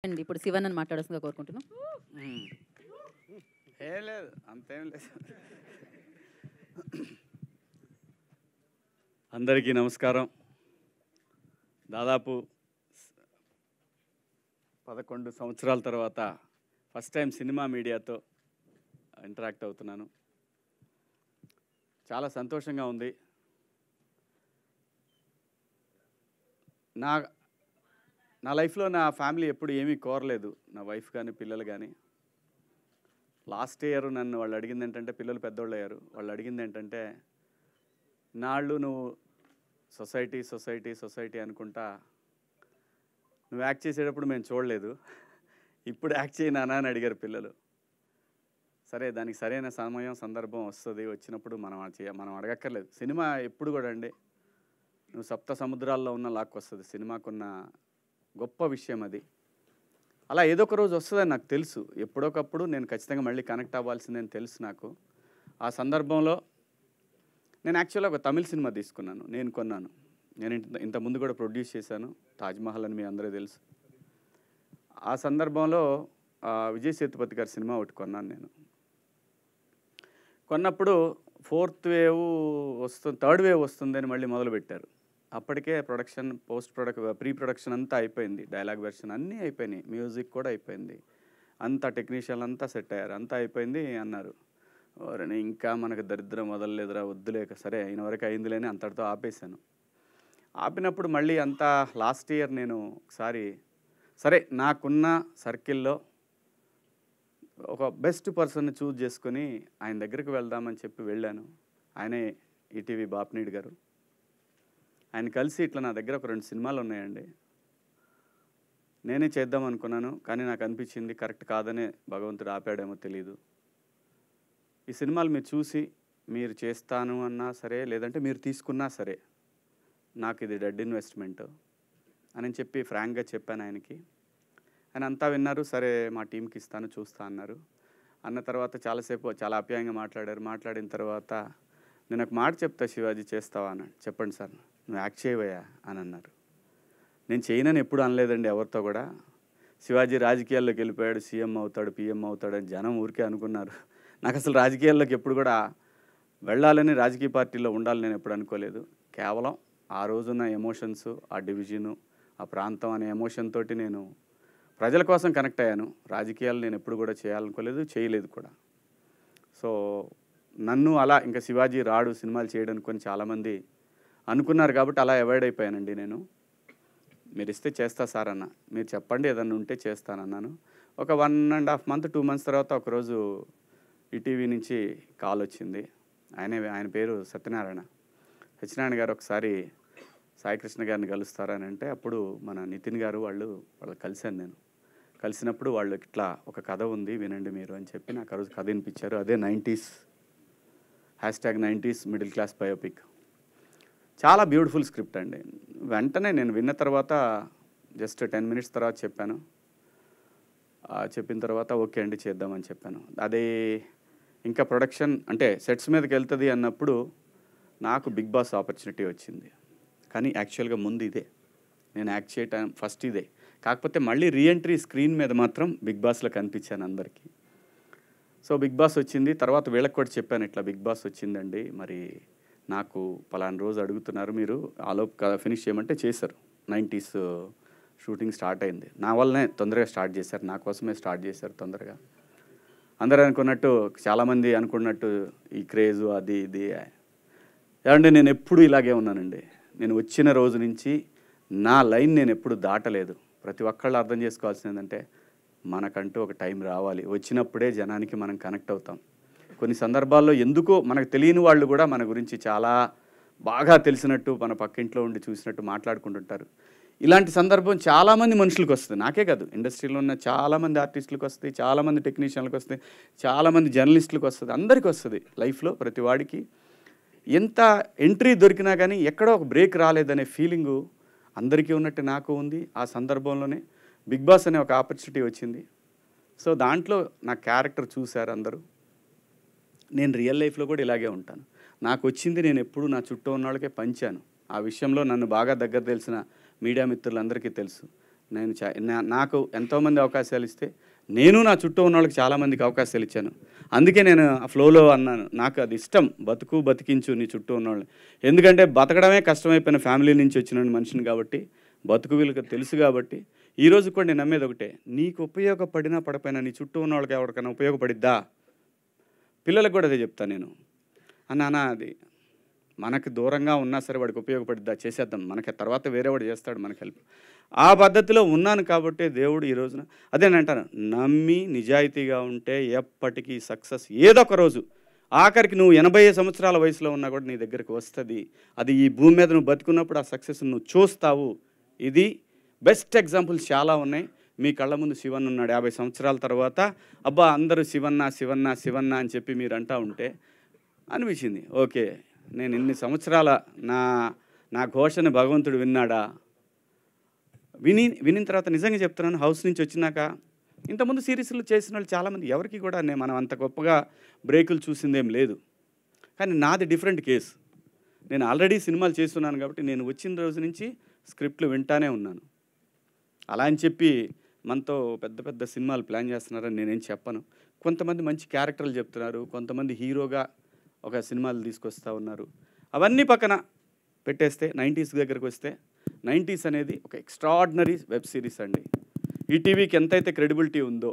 అండి ఇప్పుడు శివన్నని మాట్లాడాల్సిందిగా కోరుకుంటున్నాం. ఏం లేదు, అంతేం లేదు. అందరికీ నమస్కారం. దాదాపు 11 సంవత్సరాల తర్వాత ఫస్ట్ టైం సినిమా మీడియాతో ఇంటరాక్ట్ అవుతున్నాను. చాలా సంతోషంగా ఉంది. నా లైఫ్లో నా ఫ్యామిలీ ఎప్పుడు ఏమీ కోరలేదు, నా వైఫ్ కానీ పిల్లలు కానీ. లాస్ట్ ఇయర్ నన్ను వాళ్ళు అడిగింది ఏంటంటే, పిల్లలు పెద్దోళ్ళు అయ్యారు, వాళ్ళు అడిగింది ఏంటంటే, నాళ్ళు నువ్వు సొసైటీ సొసైటీ సొసైటీ అనుకుంటా నువ్వు యాక్ట్ చేసేటప్పుడు మేము చూడలేదు, ఇప్పుడు యాక్ట్ చేయనా అని అడిగారు పిల్లలు. సరే, దానికి సరైన సమయం సందర్భం వస్తుంది, వచ్చినప్పుడు మనం అడగక్కర్లేదు. సినిమా ఎప్పుడు కూడా అండి, నువ్వు సప్త సముద్రాల్లో ఉన్న లాక్కొస్తుంది. సినిమాకున్న గొప్ప విషయం అది. అలా ఏదో ఒక రోజు వస్తుందని నాకు తెలుసు. ఎప్పుడొకప్పుడు నేను ఖచ్చితంగా మళ్ళీ కనెక్ట్ అవ్వాల్సిందని తెలుసు నాకు. ఆ సందర్భంలో నేను యాక్చువల్గా ఒక తమిళ సినిమా తీసుకున్నాను, నేను కొన్నాను. నేను ఇంతకుముందు కూడా ప్రొడ్యూస్ చేశాను, తాజ్మహల్ అని మీ అందరూ తెలుసు. ఆ సందర్భంలో విజయ్ సేతుపతి గారి సినిమా ఒకటి కొన్నాను నేను. కొన్నప్పుడు థర్డ్ వేవ్ వస్తుందని మళ్ళీ మొదలుపెట్టారు. అప్పటికే ప్రొడక్షన్, ప్రీ ప్రొడక్షన్ అంతా అయిపోయింది, డైలాగ్ వెర్షన్ అన్నీ అయిపోయినాయి, మ్యూజిక్ కూడా అయిపోయింది, అంతా టెక్నీషియన్లు అంతా సెట్ అయ్యారు, అంతా అయిపోయింది అన్నారు. ఇంకా మనకు దరిద్రం వదలలేదురా, వద్దులేక సరే అయిన వరకు అయిందిలేని అంతటితో ఆపేశాను. ఆపినప్పుడు మళ్ళీ అంతా లాస్ట్ ఇయర్ నేను ఒకసారి సరే నాకున్న సర్కిల్లో ఒక బెస్ట్ పర్సన్ని చూజ్ చేసుకొని ఆయన దగ్గరికి వెళ్దామని చెప్పి వెళ్ళాను. ఆయనే ఈటీవీ బాపినీడు గారు. ఆయన కలిసి ఇట్లా నా దగ్గర ఒక 2 సినిమాలు ఉన్నాయండి, నేనే చేద్దాం అనుకున్నాను, కానీ నాకు అనిపించింది కరెక్ట్ కాదనే భగవంతుడు ఆపాడేమో తెలియదు. ఈ సినిమాలు మీరు చూసి మీరు చేస్తాను అన్నా సరే, లేదంటే మీరు తీసుకున్నా సరే, నాకు ఇది డెడ్ ఇన్వెస్ట్మెంట్ అని చెప్పి ఫ్రాంక్గా చెప్పాను ఆయనకి. ఆయన అంతా విన్నారు. సరే మా టీంకి ఇస్తాను, చూస్తా అన్నారు. అన్న తర్వాత చాలాసేపు చాలా ఆప్యాయంగా మాట్లాడారు. మాట్లాడిన తర్వాత నేను ఒక మాట చెప్తా, శివాజీ చేస్తావా అన్నాడు. చెప్పండి సార్, నువ్వు యాక్ట్ చేయవయ్యా అని అన్నారు. నేను చేయనని ఎప్పుడు అనలేదండి ఎవరితో కూడా. శివాజీ రాజకీయాల్లోకి వెళ్ళిపోయాడు, సీఎం అవుతాడు, పిఎం అవుతాడని జనం ఊరికే అనుకున్నారు. నాకు అసలు రాజకీయాల్లోకి ఎప్పుడు కూడా వెళ్ళాలని, రాజకీయ పార్టీలో ఉండాలని నేను ఎప్పుడు అనుకోలేదు. కేవలం ఆ రోజున్న ఎమోషన్స్, ఆ డివిజను, ఆ ప్రాంతం అనే ఎమోషన్ తోటి నేను ప్రజల కోసం కనెక్ట్ అయ్యాను. రాజకీయాలు నేను ఎప్పుడు కూడా చేయాలనుకోలేదు, చేయలేదు కూడా. సో నన్ను అలా ఇంకా శివాజీ రాడు సినిమాలు చేయడానికి కొని చాలామంది అనుకున్నారు కాబట్టి అలా అవాయిడ్ అయిపోయానండి నేను. మీరు ఇస్తే చేస్తా సార్ అన్న, మీరు చెప్పండి ఏదన్నా ఉంటే చేస్తానన్నాను. ఒక 1.5 month 2 months తర్వాత ఒకరోజు ఈటీవీ నుంచి కాల్ వచ్చింది. ఆయన పేరు సత్యనారాయణ గారు. ఒకసారి సాయికృష్ణ గారిని కలుస్తారని అంటే, అప్పుడు మన నితిన్ గారు వాళ్ళు కలిశాను నేను. కలిసినప్పుడు వాళ్ళు ఇట్లా ఒక కథ ఉంది వినండి మీరు అని చెప్పి నాకు ఆ రోజు కథ వినిపించారు. అదే 90s #90s middle class biopic. చాలా బ్యూటిఫుల్ స్క్రిప్ట్ అండి. వెంటనే నేను విన్న తర్వాత జస్ట్ 10 minutes తర్వాత చెప్పాను. చెప్పిన తర్వాత ఓకే అండి చేద్దామని చెప్పాను. అది ఇంకా ప్రొడక్షన్ అంటే సెట్స్ మీదకి వెళ్తుంది అన్నప్పుడు నాకు బిగ్ బాస్ ఆపర్చునిటీ వచ్చింది. కానీ యాక్చువల్గా ముందు ఇదే నేను యాక్ట్ చేయటం ఫస్ట్ ఇదే. కాకపోతే మళ్ళీ రీఎంట్రీ స్క్రీన్ మీద మాత్రం బిగ్ బాస్లో కనిపించాను అందరికీ. సో బిగ్ బాస్ వచ్చింది తర్వాత వీళ్ళకి కూడా చెప్పాను, ఇట్లా బిగ్ బాస్ వచ్చిందండి, మరి నాకు పలానా రోజు అడుగుతున్నారు, మీరు ఆలోపు ఫినిష్ చేయమంటే చేశారు. 90s షూటింగ్ స్టార్ట్ అయింది. నా వల్లనే తొందరగా స్టార్ట్ చేశారు, నా కోసమే స్టార్ట్ చేశారు తొందరగా. అందరూ అనుకున్నట్టు, చాలామంది అనుకున్నట్టు ఈ క్రేజు అది ఇది ఏమంటే నేను ఎప్పుడు ఇలాగే ఉన్నానండి. నేను వచ్చిన రోజు నుంచి నా లైన్ నేను ఎప్పుడు దాటలేదు. ప్రతి ఒక్కళ్ళు అర్థం చేసుకోవాల్సింది ఏంటంటే, మనకంటూ ఒక టైం రావాలి, వచ్చినప్పుడే జనానికి మనం కనెక్ట్ అవుతాం. కొన్ని సందర్భాల్లో ఎందుకో మనకు తెలియని వాళ్ళు కూడా మన గురించి చాలా బాగా తెలిసినట్టు, మన పక్కింట్లో ఉండి చూసినట్టు మాట్లాడుకుంటుంటారు. ఇలాంటి సందర్భం చాలామంది మనుషులకు వస్తుంది, నాకే కాదు, ఇండస్ట్రీలో ఉన్న చాలామంది ఆర్టిస్టులకు వస్తుంది, చాలామంది టెక్నీషియన్లకు వస్తుంది, చాలామంది జర్నలిస్టులకు వస్తుంది, అందరికీ వస్తుంది. లైఫ్లో ప్రతి వాడికి ఎంత ఎంట్రీ దొరికినా కానీ ఎక్కడో ఒక బ్రేక్ రాలేదనే ఫీలింగు అందరికీ ఉన్నట్టు నాకు ఉంది. ఆ సందర్భంలోనే బిగ్ బాస్ అనే ఒక ఆపర్చునిటీ వచ్చింది. సో దాంట్లో నా క్యారెక్టర్ చూశారు అందరూ. నేను రియల్ లైఫ్లో కూడా ఇలాగే ఉంటాను. నాకు వచ్చింది నేను ఎప్పుడు నా చుట్టూ ఉన్న వాళ్ళకే పంచాను. ఆ విషయంలో నన్ను బాగా దగ్గర తెలిసిన మీడియా మిత్రులందరికీ తెలుసు. నేను నాకు ఎంతోమంది అవకాశాలు ఇస్తే నేను నా చుట్టూ ఉన్న వాళ్ళకి చాలామందికి అవకాశాలు ఇచ్చాను. అందుకే నేను ఆ ఫ్లోలో అన్నాను, నాకు అది ఇష్టం, బతికించు నీ చుట్టూ ఉన్నవాళ్ళని. ఎందుకంటే బతకడమే కష్టమైపోయిన ఫ్యామిలీ నుంచి వచ్చిన మనిషిని కాబట్టి, బతుకు వీళ్ళకి తెలుసు కాబట్టి, ఈరోజు కూడా నేను నమ్మేది ఒకటే, నీకు ఉపయోగపడినా పడపోయినా నీ చుట్టూ ఉన్న వాళ్ళకి ఎవరికైనా ఉపయోగపడిద్దా? పిల్లలకు కూడా అదే చెప్తాను నేను. అన్న అది మనకు దూరంగా ఉన్నా సరే వాడికి ఉపయోగపడిద్దా, చేసేద్దాం, మనకి తర్వాత వేరేవాడు చేస్తాడు మనకు హెల్ప్. ఆ పద్ధతిలో ఉన్నాను కాబట్టి దేవుడు ఈ రోజున అదేనంటాను, నమ్మి నిజాయితీగా ఉంటే ఎప్పటికీ సక్సెస్ ఏదో ఒక రోజు, ఆఖరికి నువ్వు 80 సంవత్సరాల వయసులో ఉన్నా కూడా నీ దగ్గరికి వస్తుంది. అది ఈ భూమి మీద నువ్వు బతుకున్నప్పుడు ఆ సక్సెస్ నువ్వు చూస్తావు. ఇది బెస్ట్ ఎగ్జాంపుల్స్ చాలా ఉన్నాయి. మీ కళ్ళ ముందు శివన్ ఉన్నాడు 50 సంవత్సరాల తర్వాత. అబ్బా అందరూ శివన్న శివన్న శివన్న అని చెప్పి మీరు అంటూ ఉంటే అనిపించింది, ఓకే నేను ఇన్ని సంవత్సరాల నా ఘోషని భగవంతుడు విన్నాడా? వినిన తర్వాత నిజంగా చెప్తున్నాను, హౌస్ నుంచి వచ్చినాక ఇంతకుముందు సిరీస్లు చేసిన వాళ్ళు చాలామంది, ఎవరికి కూడా మనం అంత గొప్పగా బ్రేకులు చూసిందేం లేదు. కానీ నాది డిఫరెంట్ కేసు. నేను ఆల్రెడీ సినిమాలు చేస్తున్నాను కాబట్టి నేను వచ్చిన రోజు నుంచి స్క్రిప్ట్లు వింటానే ఉన్నాను. అలా అని చెప్పి మనతో పెద్ద పెద్ద సినిమాలు ప్లాన్ చేస్తున్నారని నేనేం చెప్పను. కొంతమంది మంచి క్యారెక్టర్లు చెప్తున్నారు, కొంతమంది హీరోగా ఒక సినిమాలు తీసుకొస్తూ ఉన్నారు. అవన్నీ పక్కన పెట్టేస్తే 90s దగ్గరకు వస్తే, 90s అనేది ఒక ఎక్స్ట్రాడినరీ వెబ్ సిరీస్ అండి. ఈటీవీకి ఎంతైతే క్రెడిబిలిటీ ఉందో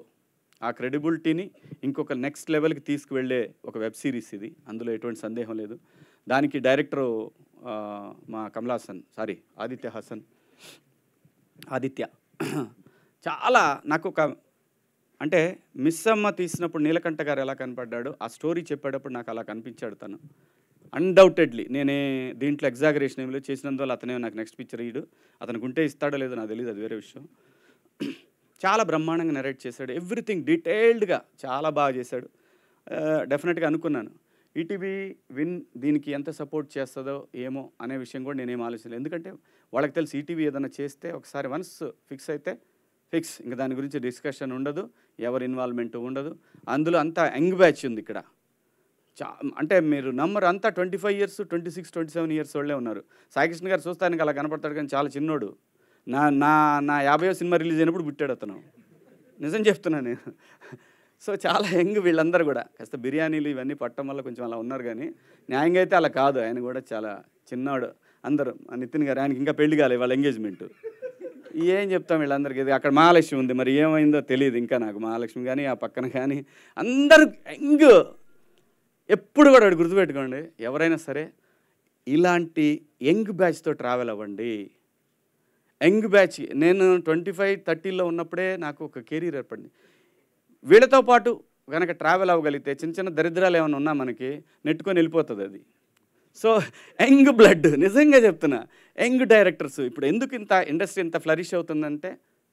ఆ క్రెడిబిలిటీని ఇంకొక నెక్స్ట్ లెవెల్కి తీసుకువెళ్ళే ఒక వెబ్ సిరీస్ ఇది, అందులో ఎటువంటి సందేహం లేదు. దానికి డైరెక్టరు మా ఆదిత్య చాలా నాకు ఒక అంటే మిస్ అమ్మ తీసినప్పుడు నీలకంఠ గారు ఎలా కనపడ్డాడో ఆ స్టోరీ చెప్పేటప్పుడు నాకు అలా కనిపించాడు తను. అన్డౌటెడ్లీ నేనే దీంట్లో ఎగ్జాగరేషన్ ఏమి లేదు, చేసినందువల్ల అతనే నాకు నెక్స్ట్ పిక్చర్ ఇయ్యడు, అతనికి ఉంటే ఇస్తాడో లేదో నాకు తెలియదు, అది వేరే విషయం. చాలా బ్రహ్మాండంగా నెరేట్ చేశాడు, ఎవ్రీథింగ్ డీటెయిల్డ్గా చాలా బాగా చేశాడు. డెఫినెట్గా అనుకున్నాను ఈటీవీ దీనికి ఎంత సపోర్ట్ చేస్తుందో ఏమో అనే విషయం కూడా నేనేం ఆలోచించలేదు. ఎందుకంటే వాళ్ళకి తెలుసు ఈటీవీ ఏదైనా చేస్తే ఒకసారి వన్స్ ఫిక్స్ అయితే ఫిక్స్, ఇంకా దాని గురించి డిస్కషన్ ఉండదు, ఎవరి ఇన్వాల్వ్మెంట్ ఉండదు. అందులో అంతా యంగ్ బ్యాచ్ ఉంది ఇక్కడ. అంటే మీరు నమ్మరు, అంతా 25 years 26, 27 years వాళ్ళే ఉన్నారు. సాయికృష్ణ గారు చూస్తానికి అలా కనపడతాడు కానీ చాలా చిన్నోడు. నా 50వ సినిమా రిలీజ్ అయినప్పుడు పుట్టాడు అతను, నిజం చెప్తున్నాను నేను. సో చాలా యంగ్ వీళ్ళందరూ కూడా. కాస్త బిర్యానీలు ఇవన్నీ పట్టడం వల్ల కొంచెం అలా ఉన్నారు, కానీ న్యాయంగా అయితే అలా కాదు. ఆయన కూడా చాలా చిన్నాడు. అందరూ నితిన్ గారు, ఆయనకి ఇంకా పెళ్లి కాలేదు, వాళ్ళ ఎంగేజ్మెంట్. ఏం చెప్తాం వీళ్ళందరికీ. అక్కడ మహాలక్ష్మి ఉంది, మరి ఏమైందో తెలియదు ఇంకా నాకు. మహాలక్ష్మి కానీ ఆ పక్కన కానీ అందరూ యంగ్. ఎప్పుడు కూడా వాడు గుర్తుపెట్టుకోండి, ఎవరైనా సరే ఇలాంటి యంగ్ బ్యాచ్తో ట్రావెల్ అవ్వండి. యంగ్ బ్యాచ్, నేను 25, 30లో ఉన్నప్పుడే నాకు ఒక కెరీర్ ఏర్పడింది. వీళ్ళతో పాటు కనుక ట్రావెల్ అవ్వగలిగితే చిన్న చిన్న దరిద్రాలు ఏమైనా ఉన్నా మనకి నెట్టుకొని వెళ్ళిపోతుంది అది. సో యంగ్ బ్లడ్, నిజంగా చెప్తున్నా, యంగ్ డైరెక్టర్స్ ఇప్పుడు ఎందుకు ఇంత ఇండస్ట్రీ ఇంత ఫ్లరిష్ అవుతుందంటే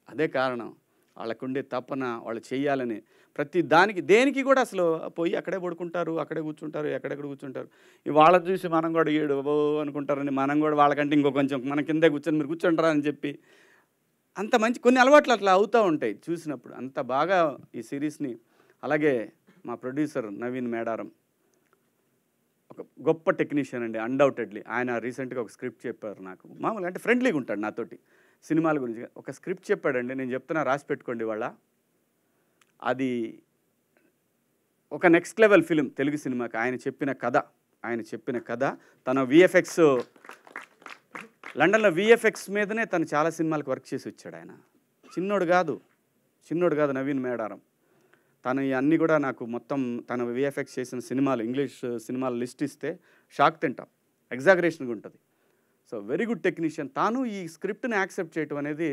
అదే కారణం. వాళ్ళకుండే తపన, వాళ్ళు చేయాలని ప్రతి దానికి దేనికి కూడా అసలు పోయి అక్కడే పడుకుంటారు, అక్కడే కూర్చుంటారు, ఎక్కడెక్కడ కూర్చుంటారు. వాళ్ళని చూసి మనం కూడా ఏడు అనుకుంటారని మనం కూడా వాళ్ళకంటే ఇంకో కొంచెం మన కిందే కూర్చొని మీరు కూర్చుంటారా అని చెప్పి అంత మంచి కొన్ని అలవాట్లు అట్లా అవుతూ ఉంటాయి చూసినప్పుడు. అంత బాగా ఈ సిరీస్ని. అలాగే మా ప్రొడ్యూసర్ నవీన్ మేడారం ఒక గొప్ప టెక్నీషియన్ అండి, అన్డౌటెడ్లీ. ఆయన రీసెంట్గా ఒక స్క్రిప్ట్ చెప్పారు నాకు. మామూలుగా అంటే ఫ్రెండ్లీగా ఉంటాడు నాతోటి, సినిమాల గురించి ఒక స్క్రిప్ట్ చెప్పాడండి. నేను చెప్తున్నా, రాసి పెట్టుకోండి వాళ్ళ. అది ఒక నెక్స్ట్ లెవెల్ ఫిలిం తెలుగు సినిమాకి. ఆయన చెప్పిన కథ తన విఎఫ్ఎక్స్, లండన్లో విఎఫ్ఎక్స్ మీదనే తను చాలా సినిమాలకు వర్క్ చేసి వచ్చాడు. ఆయన చిన్నోడు కాదు నవీన్ మేడారం. తను అన్నీ కూడా నాకు మొత్తం తన విఎఫ్ఎక్స్ చేసిన సినిమాలు, ఇంగ్లీష్ సినిమాలు లిస్ట్ ఇస్తే షాక్ తింటాం, ఎగ్జాగరేషన్గా ఉంటుంది. So very good technician. తాను ఈ స్క్రిప్ట్ని యాక్సెప్ట్ చేయటం అనేది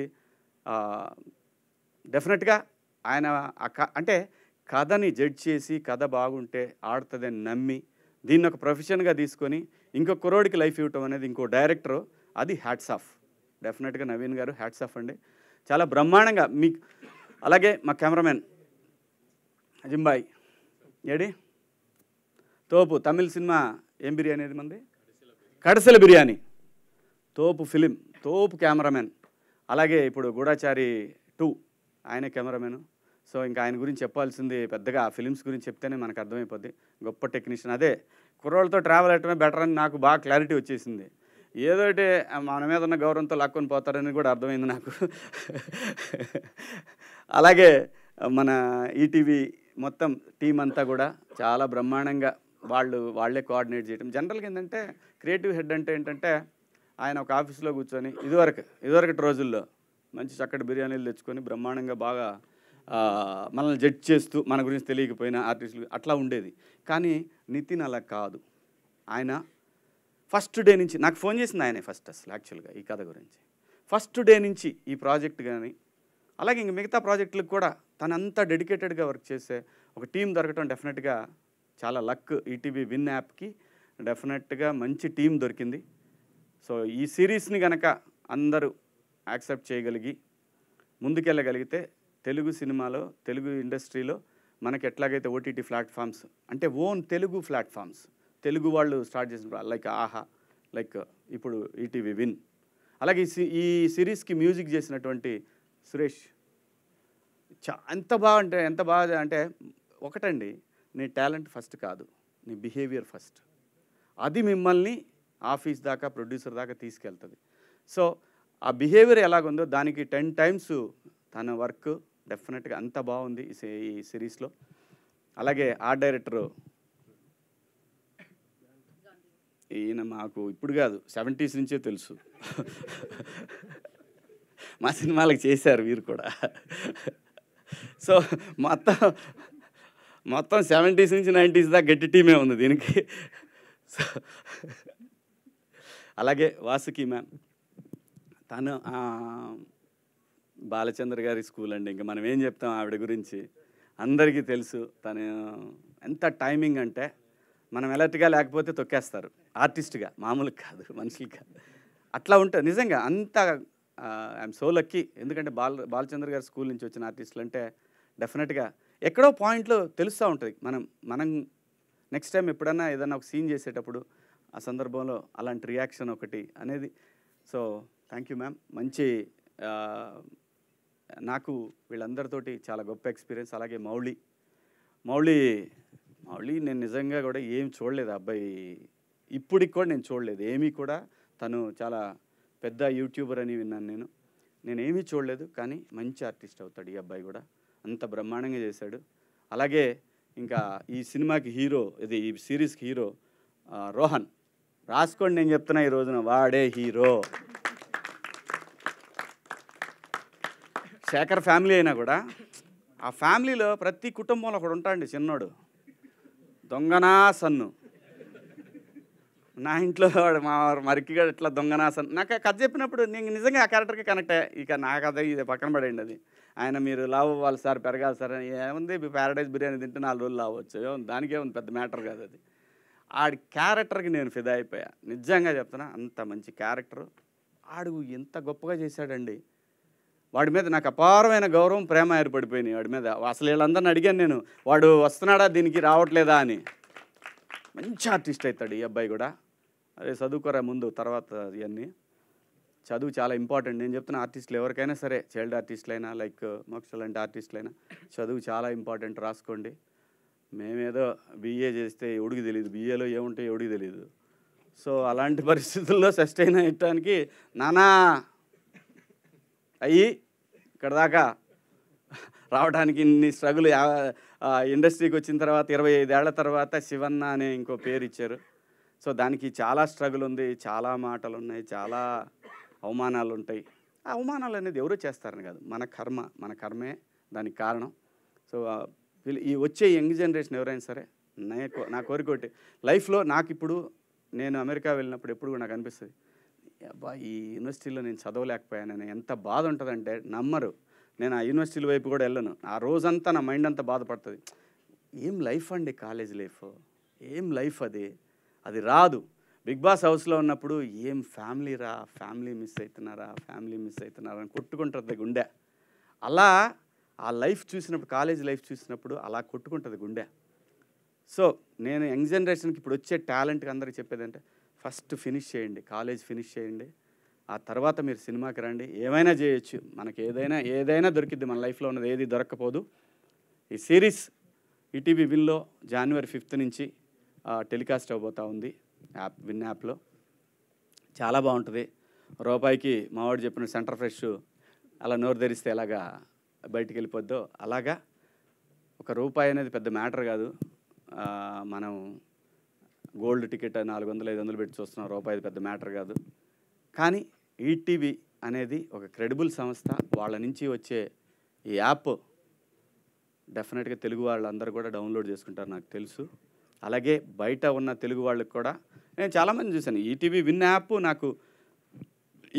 డెఫినెట్గా ఆయన అంటే కథని జడ్జ్ చేసి కథ బాగుంటే ఆడుతుందని నమ్మి దీన్ని ఒక ప్రొఫెషన్గా తీసుకొని ఇంకో కుర్రోడికి లైఫ్ ఇవ్వటం అనేది ఇంకో డైరెక్టరు, అది హ్యాట్స్ ఆఫ్. డెఫినెట్గా నవీన్ గారు హ్యాట్స్ ఆఫ్ అండి, చాలా బ్రహ్మాండంగా మీకు. అలాగే మా కెమెరామెన్ అజింబాయ్ ఏడి తోపు, తమిళ సినిమా ఏం బిర్యానీ అది మంది, కడసల బిర్యానీ, తోపు ఫిలిం, తోపు కెమెరామెన్. అలాగే ఇప్పుడు గూఢచారి 2 ఆయనే కెమెరామెన్. సో ఇంకా ఆయన గురించి చెప్పాల్సింది పెద్దగా, ఆ ఫిలిమ్స్ గురించి చెప్తేనే మనకు అర్థమైపోద్ది. గొప్ప టెక్నీషియన్. అదే కుర్రోళ్ళతో ట్రావెల్ అవ్వటమే బెటర్ అని నాకు బాగా క్లారిటీ వచ్చేసింది. ఏదోటి మన మీద ఉన్న గౌరవంతో లాక్కొని పోతారని కూడా అర్థమైంది నాకు. అలాగే మన ఈటీవీ మొత్తం టీం అంతా కూడా చాలా బ్రహ్మాండంగా వాళ్ళే కోఆర్డినేట్ చేయడం. జనరల్గా ఏంటంటే క్రియేటివ్ హెడ్ అంటే ఏంటంటే ఆయన ఒక ఆఫీస్లో కూర్చొని ఇదివరకటి రోజుల్లో మంచి చక్కటి బిర్యానీలు తెచ్చుకొని బ్రహ్మాండంగా బాగా మనల్ని జడ్జ్ చేస్తూ మన గురించి తెలియకపోయినా ఆర్టిస్టులు అట్లా ఉండేది. కానీ నితిన్ అలా కాదు. ఆయన ఫస్ట్ డే నుంచి నాకు ఫోన్ చేసింది ఆయనే ఫస్ట్ అసలు యాక్చువల్గా ఈ కథ గురించి. ఫస్ట్ డే నుంచి ఈ ప్రాజెక్ట్ కానీ అలాగే ఇంక మిగతా ప్రాజెక్టులకు కూడా తనంతా డెడికేటెడ్గా వర్క్ చేసే ఒక టీం దొరకటం డెఫినెట్గా చాలా లక్. ఈటీవీ విన్ యాప్కి డెఫినెట్గా మంచి టీం దొరికింది. సో ఈ సిరీస్ని కనుక అందరూ యాక్సెప్ట్ చేయగలిగి ముందుకెళ్ళగలిగితే తెలుగు సినిమాలో తెలుగు ఇండస్ట్రీలో మనకి ఎట్లాగైతే ఓటీటీ ప్లాట్ఫామ్స్ అంటే ఓన్ తెలుగు ప్లాట్ఫామ్స్ తెలుగు వాళ్ళు స్టార్ట్ చేసిన లైక్ ఆహా, లైక్ ఇప్పుడు ఈటీవీ విన్, అలాగే ఈ సిరీస్కి మ్యూజిక్ చేసినటువంటి సురేష్ ఎంత బాగా అంటే ఒకటండి, నీ టాలెంట్ ఫస్ట్ కాదు, నీ బిహేవియర్ ఫస్ట్. అది మిమ్మల్ని ఆఫీస్ దాకా ప్రొడ్యూసర్ దాకా తీసుకెళ్తుంది. సో ఆ బిహేవియర్ ఎలాగుందో దానికి 10 టైమ్స్ తన వర్క్ డెఫినెట్గా అంత బాగుంది ఈ సిరీస్లో. అలాగే ఆర్ట్ డైరెక్టరు ఈయన మాకు ఇప్పుడు కాదు 70s నుంచే తెలుసు. మా సినిమాలకు చేశారు వీరు కూడా. సో మొత్తం 70s నుంచి 90s దాకా గట్టి టీమే ఉంది దీనికి. సో అలాగే వాసుకి మ్యామ్, తను బాలచంద్ర గారి స్కూల్ అండి, ఇంకా మనం ఏం చెప్తాం ఆవిడ గురించి అందరికీ తెలుసు. తను ఎంత టైమింగ్ అంటే మనం ఎలర్ట్గా లేకపోతే తొక్కేస్తారు ఆర్టిస్ట్గా, మామూలుగా కాదు మనుషులుగా. అట్లా ఉంటుంది నిజంగా. అంత ఐఎమ్ సో లక్కీ. ఎందుకంటే బాలచంద్ర గారి స్కూల్ నుంచి వచ్చిన ఆర్టిస్టులు అంటే డెఫినెట్గా ఎక్కడో పాయింట్లో తెలుస్తూ ఉంటుంది. మనం నెక్స్ట్ టైం ఎప్పుడన్నా ఏదన్నా ఒక సీన్ చేసేటప్పుడు ఆ సందర్భంలో అలాంటి రియాక్షన్ ఒకటి అనేది. So thank you ma'am. మంచి నాకు వీళ్ళందరితోటి చాలా గొప్ప ఎక్స్పీరియన్స్. అలాగే మౌళి నేను నిజంగా కూడా ఏం చూడలేదు అబ్బాయి, ఇప్పటికి కూడా నేను చూడలేదు ఏమీ కూడా. తను చాలా పెద్ద యూట్యూబర్ అని విన్నాను నేనేమీ చూడలేదు, కానీ మంచి ఆర్టిస్ట్ అవుతాడు ఈ అబ్బాయి కూడా, అంత బ్రహ్మాండంగా చేశాడు. అలాగే ఇంకా ఈ సినిమాకి హీరో, ఈ సిరీస్కి హీరో రోహన్. రాసుకోండి, నేను చెప్తున్నా ఈ రోజున వాడే హీరో. శేఖర్ ఫ్యామిలీ అయినా కూడా ఆ ఫ్యామిలీలో ప్రతి కుటుంబంలో ఒకడు ఉంటాడండి చిన్నోడు, దొంగనా సన్ను. నా ఇంట్లో మా మరికిగా ఇట్లా దొంగనా సన్ను. నాకు కథ చెప్పినప్పుడు నేను నిజంగా ఆ క్యారెక్టర్కి కనెక్ట్ అయ్యా. ఇక నా కథ ఇది పక్కన పడేయండి. అది ఆయన మీరు లావ్ అవ్వాలి సార్, పెరగాలి సార్ అని ఏముంది, ప్యారడైజ్ బిర్యానీ తింటే 4 రోజులు లావచ్చు, దానికే ఉంది, పెద్ద మ్యాటర్ కాదు అది. ఆడి క్యారెక్టర్కి నేను ఫిదా అయిపోయా, నిజంగా చెప్తున్నా. అంత మంచి క్యారెక్టరు ఆడు ఎంత గొప్పగా చేశాడండి. వాడి మీద నాకు అపారమైన గౌరవం, ప్రేమ ఏర్పడిపోయినాయి వాడి మీద. అసలు వీళ్ళందరిని అడిగాను నేను, వాడు వస్తున్నాడా దీనికి రావట్లేదా అని. మంచి ఆర్టిస్ట్ అవుతాడు ఈ అబ్బాయి కూడా. అదే చదువుకోరా ముందు, తర్వాత ఇవన్నీ చదువు చాలా ఇంపార్టెంట్. నేను చెప్తున్న ఆర్టిస్టులు ఎవరికైనా సరే, చైల్డ్ ఆర్టిస్టులైనా లైక్ మోక్ష లాంటి ఆర్టిస్టులైనా చదువు చాలా ఇంపార్టెంట్, రాసుకోండి. మేమేదో BA చేస్తే ఎవడికి తెలియదు, BAలో ఏముంటాయి ఎవడికి తెలియదు. సో అలాంటి పరిస్థితుల్లో సస్టైన్ అయ్యటానికి నానా అయ్యి ఇక్కడ దాకా రావడానికి ఇన్ని స్ట్రగుల్. ఇండస్ట్రీకి వచ్చిన తర్వాత 25 ఏళ్ల తర్వాత శివన్న అనే ఇంకో పేరు ఇచ్చారు. సో దానికి చాలా స్ట్రగుల్ ఉంది, చాలా మాటలు ఉన్నాయి, చాలా అవమానాలు ఉంటాయి. ఆ అవమానాలు అనేది ఎవరో చేస్తారని కాదు, మన కర్మే దానికి కారణం. సో ఈ వచ్చే యంగ్ జనరేషన్ ఎవరైనా సరే, నా కోరిక ఒకటి లైఫ్లో, నాకు ఇప్పుడు నేను అమెరికా వెళ్ళినప్పుడు ఎప్పుడు కూడా నాకు అనిపిస్తుంది, అబ్బా ఈ యూనివర్సిటీలో నేను చదవలేకపోయానని ఎంత బాధ ఉంటుందంటే నమ్మరు. నేను ఆ యూనివర్సిటీల వైపు కూడా వెళ్ళను. ఆ రోజంతా నా మైండ్ అంతా బాధపడుతుంది. ఏం లైఫ్ అండి కాలేజ్ లైఫ్, ఏం లైఫ్ అది రాదు. బిగ్ బాస్ హౌస్లో ఉన్నప్పుడు ఏం ఫ్యామిలీ రా, ఫ్యామిలీ మిస్ అవుతున్నారా అని కొట్టుకుంటుంది గుండె. అలా ఆ లైఫ్ చూసినప్పుడు, కాలేజ్ లైఫ్ చూసినప్పుడు అలా కొట్టుకుంటుంది గుండె. సో నేను యంగ్ జనరేషన్కి ఇప్పుడు వచ్చే టాలెంట్కి అందరికీ చెప్పేదంటే, ఫస్ట్ ఫినిష్ చేయండి, కాలేజ్ ఫినిష్ చేయండి, ఆ తర్వాత మీరు సినిమాకి రండి. ఏమైనా చేయొచ్చు, మనకి ఏదైనా దొరికిద్ది, మన లైఫ్లో ఉన్నది ఏది దొరక్కపోదు. ఈ సిరీస్ ఈటీవీ విన్లో January 5th నుంచి టెలికాస్ట్ అవబోతూ ఉంది, విన్ యాప్లో. చాలా బాగుంటుంది. రూపాయికి మావాడు చెప్పిన సెంటర్ ఫ్రెష్ అలా నోరు తెరిస్తే ఎలాగా బయటికి వెళ్ళిపోద్దో అలాగా ఒక రూపాయి అనేది పెద్ద మ్యాటర్ కాదు. మనం గోల్డ్ టికెట్ 400-500 పెట్టి చూస్తున్నాం, రూపాయి పెద్ద మ్యాటర్ కాదు. కానీ ఈటీవీ అనేది ఒక క్రెడిబుల్ సంస్థ. వాళ్ళ నుంచి వచ్చే ఈ యాప్ డెఫినెట్గా తెలుగు వాళ్ళందరూ కూడా డౌన్లోడ్ చేసుకుంటారు నాకు తెలుసు. అలాగే బయట ఉన్న తెలుగు వాళ్ళకి కూడా నేను చాలామంది చూశాను. ఈటీవీ విన్ యాప్ నాకు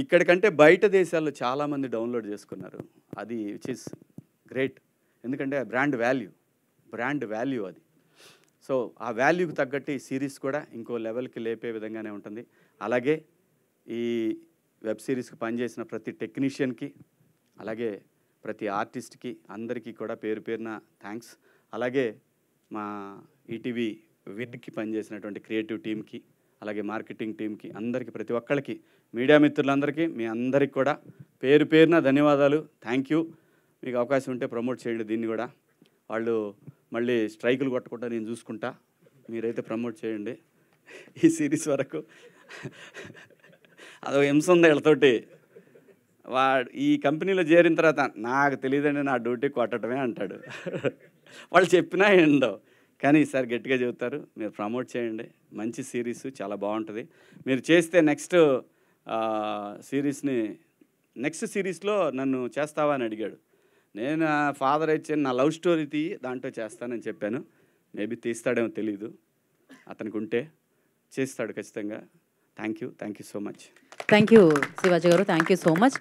ఇక్కడికంటే బయట దేశాల్లో చాలామంది డౌన్లోడ్ చేసుకున్నారు. అది విచ్ ఈస్ గ్రేట్. ఎందుకంటే బ్రాండ్ వాల్యూ అది. సో ఆ వాల్యూకి తగ్గట్టు ఈ సిరీస్ కూడా ఇంకో లెవెల్కి లేపే విధంగానే ఉంటుంది. అలాగే ఈ వెబ్ సిరీస్కి పనిచేసిన ప్రతి టెక్నీషియన్కి, అలాగే ప్రతి ఆర్టిస్ట్కి, అందరికీ కూడా పేరు పేరున థ్యాంక్స్. అలాగే మా ఈటీవీ విడ్కి పనిచేసినటువంటి క్రియేటివ్ టీమ్కి, అలాగే మార్కెటింగ్ టీమ్కి, అందరికీ, ప్రతి ఒక్కళ్ళకి, మీడియా మిత్రులందరికీ, మీ అందరికీ కూడా పేరు పేరున ధన్యవాదాలు. Thank you. మీకు అవకాశం ఉంటే ప్రమోట్ చేయండి దీన్ని కూడా. వాళ్ళు మళ్ళీ స్ట్రైకులు కొట్టకుండా నేను చూసుకుంటా, మీరైతే ప్రమోట్ చేయండి. ఈ సిరీస్ వరకు అదో హింస ఉంది వీళ్ళతోటి. ఈ కంపెనీలో చేరిన తర్వాత నాకు తెలియదండి, నా డ్యూటీ కొట్టడమే అంటాడు. వాళ్ళు చెప్పినా ఏందో, కానీ ఈసారి గట్టిగా చెబుతారు. మీరు ప్రమోట్ చేయండి. మంచి సిరీస్, చాలా బాగుంటుంది. మీరు చేస్తే నెక్స్ట్ సిరీస్లో నన్ను చేస్తావా అని అడిగాడు. నేను ఫాదర్ ఇచ్చాను, నా లవ్ స్టోరీ తీయి, దాంట్లో చేస్తానని చెప్పాను. మేబీ తీస్తాడేమో తెలీదు. అతనికి ఉంటే చేస్తాడు ఖచ్చితంగా. Thank you so much. Thank you Shivaji గారు, థ్యాంక్ యూ సో మచ్.